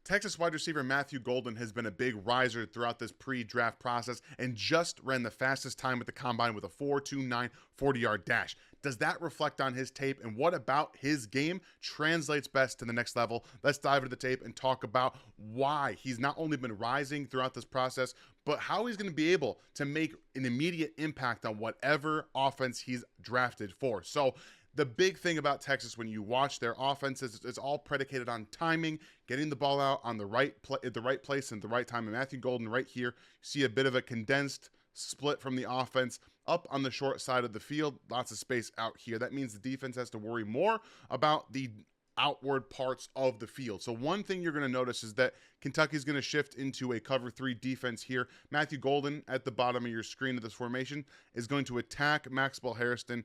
Texas wide receiver Matthew Golden has been a big riser throughout this pre-draft process and just ran the fastest time at the combine with a 4.29 40-yard dash. Does that reflect on his tape, and what about his game translates best to the next level? Let's dive into the tape and talk about why he's not only been rising throughout this process, but how he's going to be able to make an immediate impact on whatever offense he's drafted for. So the big thing about Texas when you watch their offense is it's all predicated on timing, getting the ball out on the right at the right place and the right time. And Matthew Golden right here, you see a bit of a condensed split from the offense up on the short side of the field, lots of space out here. That means the defense has to worry more about the outward parts of the field. So one thing you're going to notice is that Kentucky's going to shift into a cover 3 defense here. Matthew Golden at the bottom of your screen of this formation is going to attack Maxwell Harrison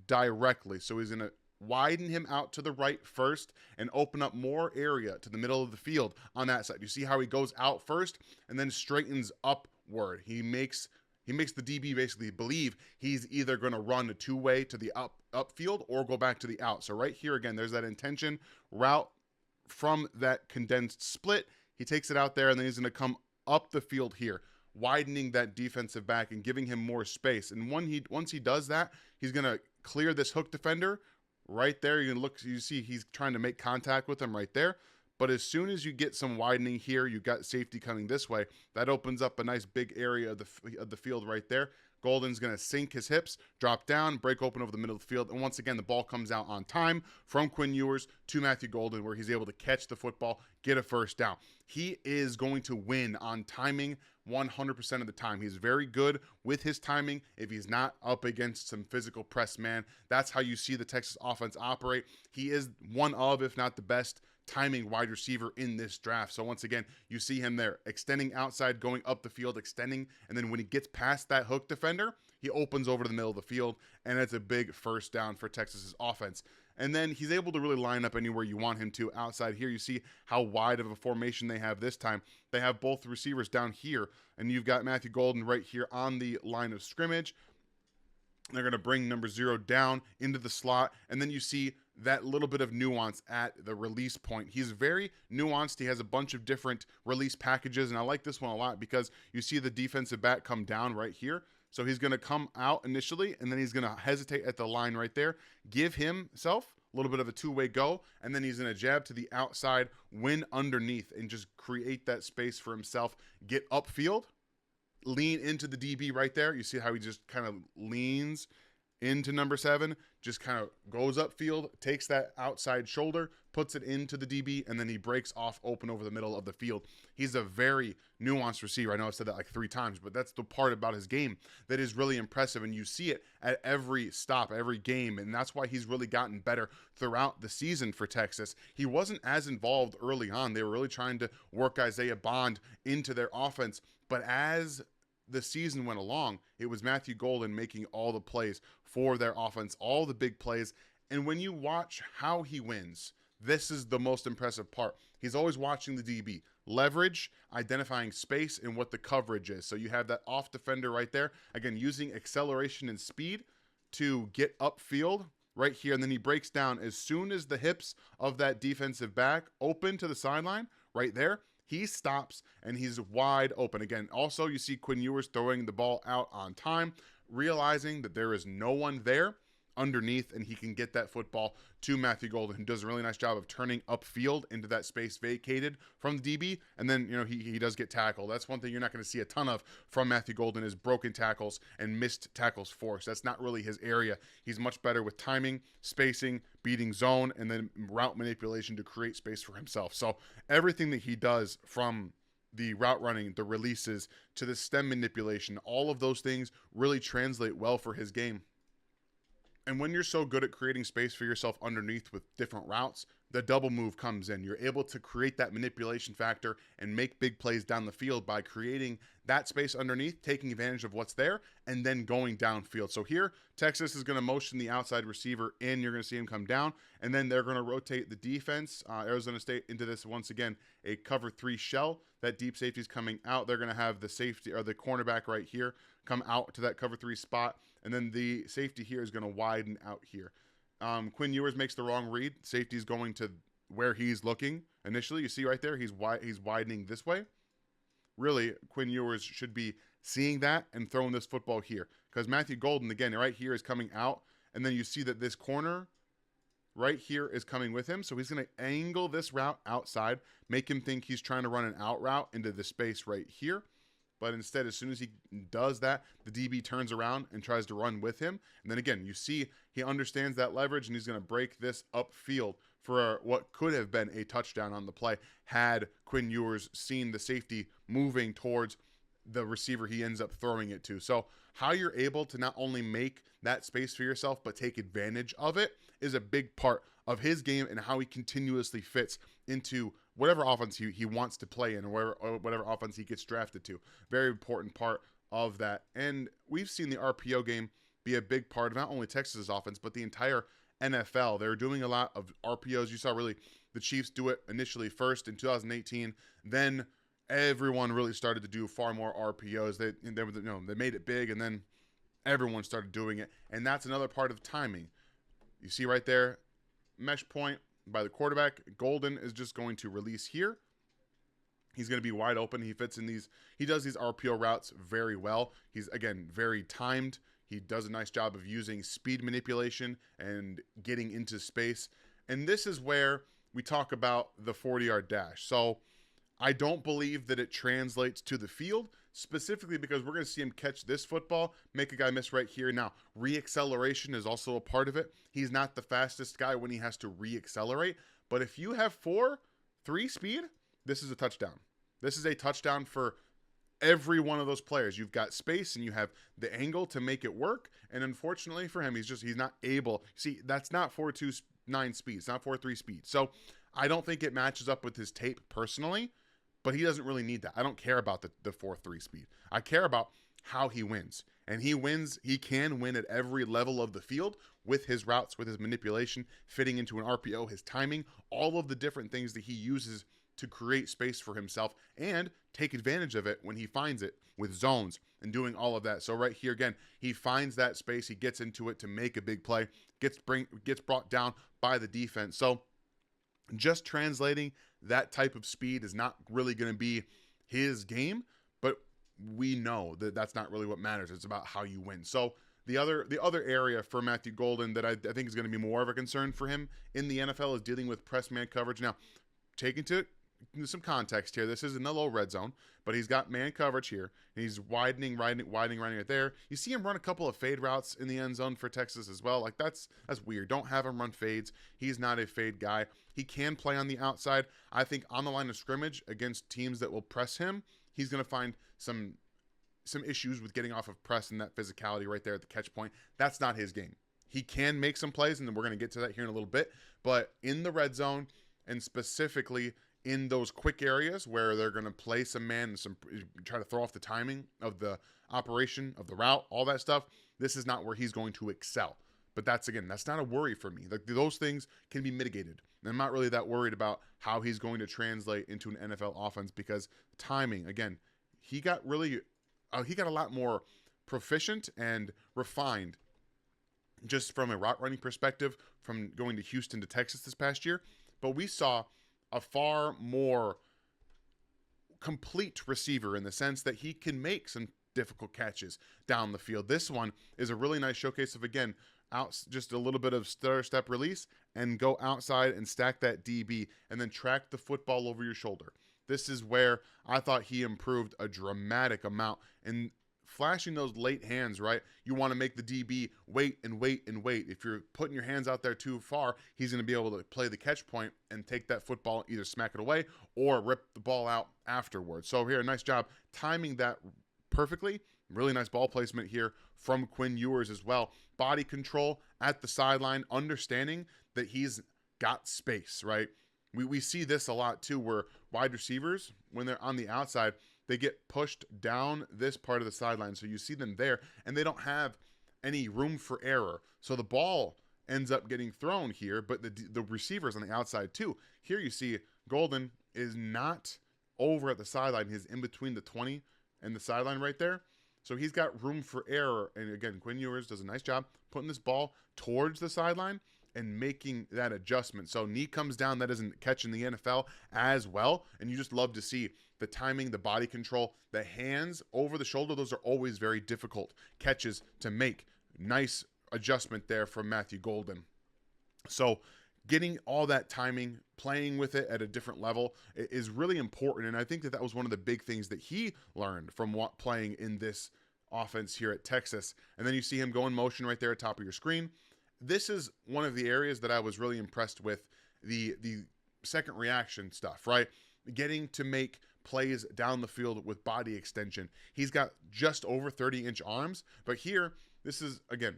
directly. So he's going to widen him out to the right first and open up more area to the middle of the field on that side. You see how he goes out first and then straightens upward. He makes the DB basically believe he's either going to run a two-way to the upfield or go back to the out. So right here again, there's that intention route from that condensed split. He takes it out there and then he's going to come up the field here, widening that defensive back and giving him more space. And once he does that, he's going to clear this hook defender right there. You see he's trying to make contact with him right there. But as soon as you get some widening here, you got safety coming this way. That opens up a nice big area of the field right there. Golden's going to sink his hips, drop down, break open over the middle of the field. And once again, the ball comes out on time from Quinn Ewers to Matthew Golden, where he's able to catch the football, get a first down. He is going to win on timing 100% of the time. He's very good with his timing if he's not up against some physical press man. That's how you see the Texas offense operate. He is one of, if not the best, timing wide receiver in this draft. So once again, you see him there extending outside, going up the field, extending, and then when he gets past that hook defender, he opens over to the middle of the field, and it's a big first down for Texas's offense. And then he's able to really line up anywhere you want him to outside here. You see how wide of a formation they have this time. They have both receivers down here, and you've got Matthew Golden right here on the line of scrimmage. They're going to bring number 0 down into the slot, and then you see that little bit of nuance at the release point. He's very nuanced. He has a bunch of different release packages, and I like this one a lot because you see the defensive back come down right here. So he's going to come out initially, and then he's going to hesitate at the line right there, give himself a little bit of a two-way go, and then he's going to jab to the outside, win underneath, and just create that space for himself, get upfield, lean into the DB right there. You see how he just kind of leans into number 7, just kind of goes upfield, takes that outside shoulder, puts it into the DB, and then he breaks off open over the middle of the field. He's a very nuanced receiver. I know I've said that like 3 times, but that's the part about his game that is really impressive, and you see it at every stop, every game, and that's why he's really gotten better throughout the season for Texas. He wasn't as involved early on. They were really trying to work Isaiah Bond into their offense, but as the season went along, it was Matthew Golden making all the plays for their offense, all the big plays. And when you watch how he wins, this is the most impressive part. He's always watching the DB, leverage, identifying space, and what the coverage is. So you have that off defender right there. Again, using acceleration and speed to get upfield right here. And then he breaks down as soon as the hips of that defensive back open to the sideline right there. He stops and he's wide open. Again, also you see Quinn Ewers throwing the ball out on time, realizing that there is no one there underneath, and he can get that football to Matthew Golden, who does a really nice job of turning upfield into that space vacated from the DB. And then, he does get tackled. That's one thing you're not going to see a ton of from Matthew Golden is broken tackles and missed tackles forced. That's not really his area. He's much better with timing, spacing, beating zone, and then route manipulation to create space for himself. So everything that he does, from the route running, the releases, to the stem manipulation, all of those things really translate well for his game. And when you're so good at creating space for yourself underneath with different routes, the double move comes in. You're able to create that manipulation factor and make big plays down the field by creating that space underneath, taking advantage of what's there, and then going downfield. So here, Texas is going to motion the outside receiver in. You're going to see him come down, and then they're going to rotate the defense, Arizona State, into this, once again, a cover 3 shell. That deep safety is coming out. They're going to have the safety, or the cornerback right here, come out to that cover 3 spot, and then the safety here is going to widen out here. Quinn Ewers makes the wrong read. Safety is going to where he's looking Initially, you see right there, he's widening this way. Really, Quinn Ewers should be seeing that and throwing this football here. Because Matthew Golden, again, right here is coming out. And then you see that this corner right here is coming with him. So he's going to angle this route outside, make him think he's trying to run an out route into the space right here. But instead, as soon as he does that, the DB turns around and tries to run with him. And then again, you see he understands that leverage, and he's going to break this upfield for what could have been a touchdown on the play had Quinn Ewers seen the safety moving towards the receiver he ends up throwing it to. So how you're able to not only make that space for yourself, but take advantage of it is a big part of his game and how he continuously fits into whatever offense he wants to play in, or whatever offense he gets drafted to. Very important part of that. And we've seen the RPO game be a big part of not only Texas' offense, but the entire NFL. They're doing a lot of RPOs. You saw really the Chiefs do it initially first in 2018. Then everyone really started to do far more RPOs. They made it big, and then everyone started doing it. And that's another part of timing. You see right there, mesh point by the quarterback. Golden is just going to release here. He's going to be wide open. He fits in these. He does these RPO routes very well. He's, again, very timed. He does a nice job of using speed manipulation and getting into space. And this is where we talk about the 40-yard dash. So I don't believe that it translates to the field, specifically because we're going to see him catch this football, make a guy miss right here. Now, re-acceleration is also a part of it. He's not the fastest guy when he has to re-accelerate, but if you have 4.3 speed, this is a touchdown. This is a touchdown for every one of those players. You've got space and you have the angle to make it work, and unfortunately for him, he's not able. See, that's not 4.29 speed. It's not 4.3 speed. So I don't think it matches up with his tape personally. But he doesn't really need that. I don't care about the 4.3 speed. I care about how he wins. And he can win at every level of the field with his routes, with his manipulation, fitting into an RPO, his timing, all of the different things that he uses to create space for himself and take advantage of it when he finds it with zones and doing all of that. So right here, again, he finds that space. He gets into it to make a big play, gets brought down by the defense. So just translating that type of speed is not really going to be his game, but we know that that's not really what matters. It's about how you win. So the other area for Matthew Golden that I think is going to be more of a concern for him in the NFL is dealing with press man coverage. Now, taking to some context here, this is in the low red zone, but he's got man coverage here, and he's widening right there. You see him run a couple of fade routes in the end zone for Texas as well. Like that's weird. Don't have him run fades. He's not a fade guy. He can play on the outside. I think on the line of scrimmage against teams that will press him, he's going to find some issues with getting off of press and that physicality right there at the catch point. That's not his game. He can make some plays, and then we're going to get to that here in a little bit. But in the red zone, and specifically in those quick areas where they're going to play some man and try to throw off the timing of the operation, of the route, all that stuff, this is not where he's going to excel. But that's not a worry for me. Like, those things can be mitigated. I'm not really that worried about how he's going to translate into an NFL offense, because timing, again, he got a lot more proficient and refined just from a route running perspective from going to Houston to Texas this past year. But we saw a far more complete receiver in the sense that he can make some difficult catches down the field. This one is a really nice showcase of, again, just a little bit of stutter step release and go outside and stack that DB and then track the football over your shoulder. This is where I thought he improved a dramatic amount. And flashing those late hands, right? You want to make the DB wait and wait and wait. If you're putting your hands out there too far, he's going to be able to play the catch point and take that football, either smack it away or rip the ball out afterwards. So here, nice job timing that perfectly. Really nice ball placement here from Quinn Ewers as well. Body control at the sideline, understanding that he's got space, right? We see this a lot too, where wide receivers, when they're on the outside, they get pushed down this part of the sideline. So you see them there, and they don't have any room for error. So the ball ends up getting thrown here, but the receivers on the outside too. Here you see Golden is not over at the sideline. He's in between the 20 and the sideline right there. So he's got room for error. And again, Quinn Ewers does a nice job putting this ball towards the sideline. and making that adjustment. So knee comes down, that isn't catch in the NFL as well. And you just love to see the timing, the body control, the hands over the shoulder. Those are always very difficult catches to make. Nice adjustment there from Matthew Golden. So getting all that timing, playing with it at a different level is really important. And I think that was one of the big things that he learned from playing in this offense here at Texas. And then you see him go in motion right there at top of your screen. This is one of the areas that I was really impressed with, the second reaction stuff, right? Getting to make plays down the field with body extension. He's got just over 30-inch arms, but here, this is, again,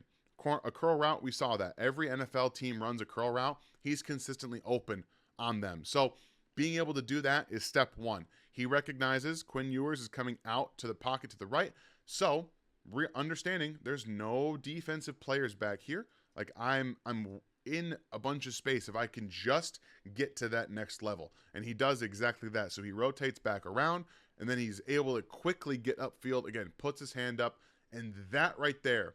a curl route. We saw that. Every NFL team runs a curl route. He's consistently open on them. So being able to do that is step one. He recognizes Quinn Ewers is coming out to the pocket to the right. So understanding there's no defensive players back here. Like I'm in a bunch of space if I can just get to that next level. And he does exactly that. So he rotates back around, and then he's able to quickly get upfield. Again, puts his hand up, and that right there,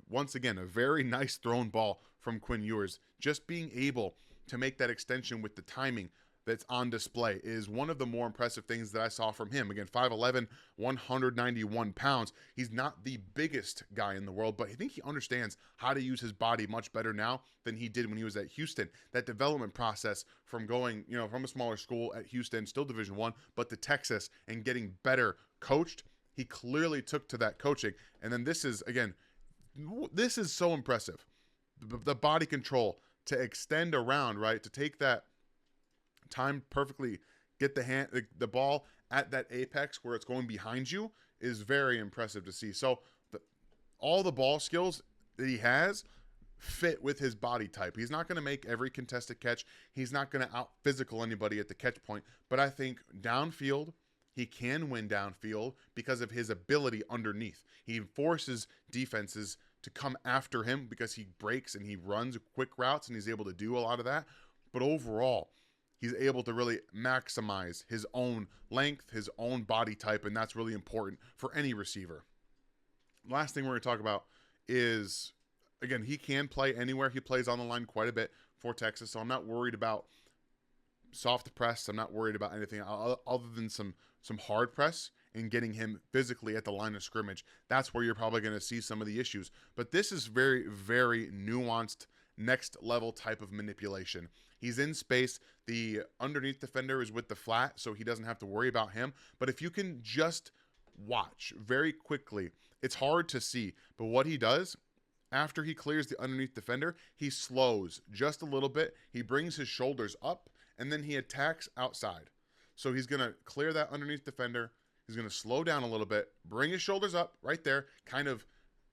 once again, a very nice thrown ball from Quinn Ewers. Just being able to make that extension with the timing that's on display is one of the more impressive things that I saw from him. Again, 5'11", 191 pounds. He's not the biggest guy in the world, but I think he understands how to use his body much better now than he did when he was at Houston. That development process from going, from a smaller school at Houston, still Division I, but to Texas and getting better coached, he clearly took to that coaching. And then this is so impressive. The body control to extend around, right? To take that time perfectly, get the ball at that apex where it's going behind you is very impressive to see. So all the ball skills that he has fit with his body type. He's not going to make every contested catch. He's not going to out physical anybody at the catch point, but I think downfield, he can win downfield because of his ability underneath. He forces defenses to come after him because he breaks and he runs quick routes, and he's able to do a lot of that. But overall, he's able to really maximize his own length, his own body type, and that's really important for any receiver. Last thing we're going to talk about is, again, he can play anywhere. He plays on the line quite a bit for Texas, so I'm not worried about soft press. I'm not worried about anything other than some hard press and getting him physically at the line of scrimmage. That's where you're probably going to see some of the issues. But this is very, very nuanced, next level type of manipulation. He's in space. The underneath defender is with the flat, so he doesn't have to worry about him. But if you can just watch very quickly, it's hard to see. But what he does, after he clears the underneath defender, he slows just a little bit. He brings his shoulders up, and then he attacks outside. So he's going to clear that underneath defender. He's going to slow down a little bit, bring his shoulders up right there, kind of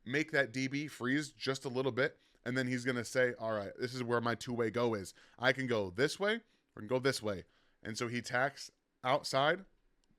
make that DB freeze just a little bit. And then he's going to say, all right, this is where my two-way go is. I can go this way or I can go this way. And so he tacks outside,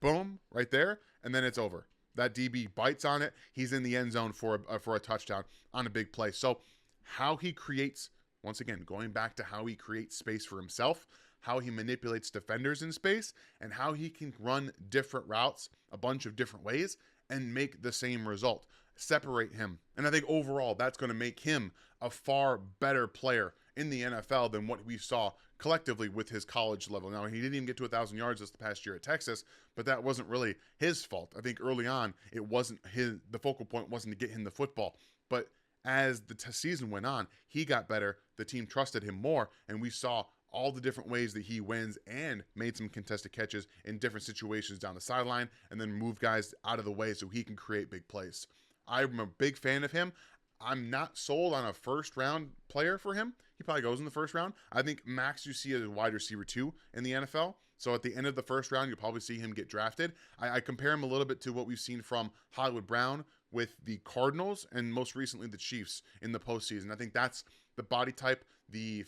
boom, right there, and then it's over. That DB bites on it. He's in the end zone for a touchdown on a big play. So how he creates, once again, going back to how he creates space for himself, how he manipulates defenders in space, and how he can run different routes a bunch of different ways and make the same result. Separate him. And I think overall that's going to make him a far better player in the NFL than what we saw collectively with his college level. Now, he didn't even get to 1,000 yards this past year at Texas, but that wasn't really his fault. I think early on, the focal point wasn't to get him the football. But as the season went on, he got better. The team trusted him more, and we saw all the different ways that he wins and made some contested catches in different situations down the sideline and then move guys out of the way so he can create big plays. I'm a big fan of him. I'm not sold on a first-round player for him. He probably goes in the first round. I think max you see as a wide receiver 2 in the NFL. So at the end of the first round, you'll probably see him get drafted. I compare him a little bit to what we've seen from Hollywood Brown with the Cardinals and most recently the Chiefs in the postseason. I think that's the body type, the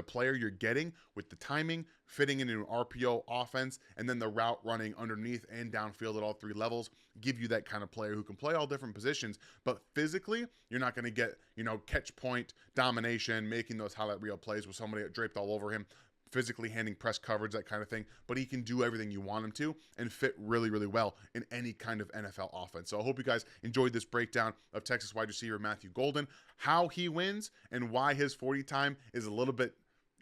player you're getting with the timing, fitting into an RPO offense, and then the route running underneath and downfield at all three levels give you that kind of player who can play all different positions, but physically, you're not going to get, catch point domination, making those highlight reel plays with somebody draped all over him. physically handling press coverage, that kind of thing, but he can do everything you want him to and fit really, really well in any kind of NFL offense. So I hope you guys enjoyed this breakdown of Texas wide receiver Matthew Golden, how he wins and why his 40 time is a little bit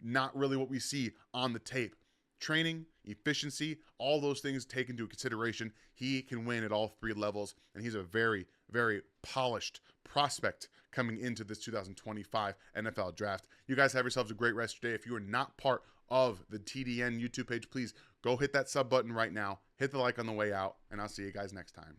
not really what we see on the tape. Training, efficiency, all those things taken into consideration. He can win at all 3 levels, and he's a very, very polished prospect coming into this 2025 NFL draft. You guys have yourselves a great rest of your day. If you are not part of the TDN YouTube page, please go hit that sub button right now, hit the like on the way out, and I'll see you guys next time.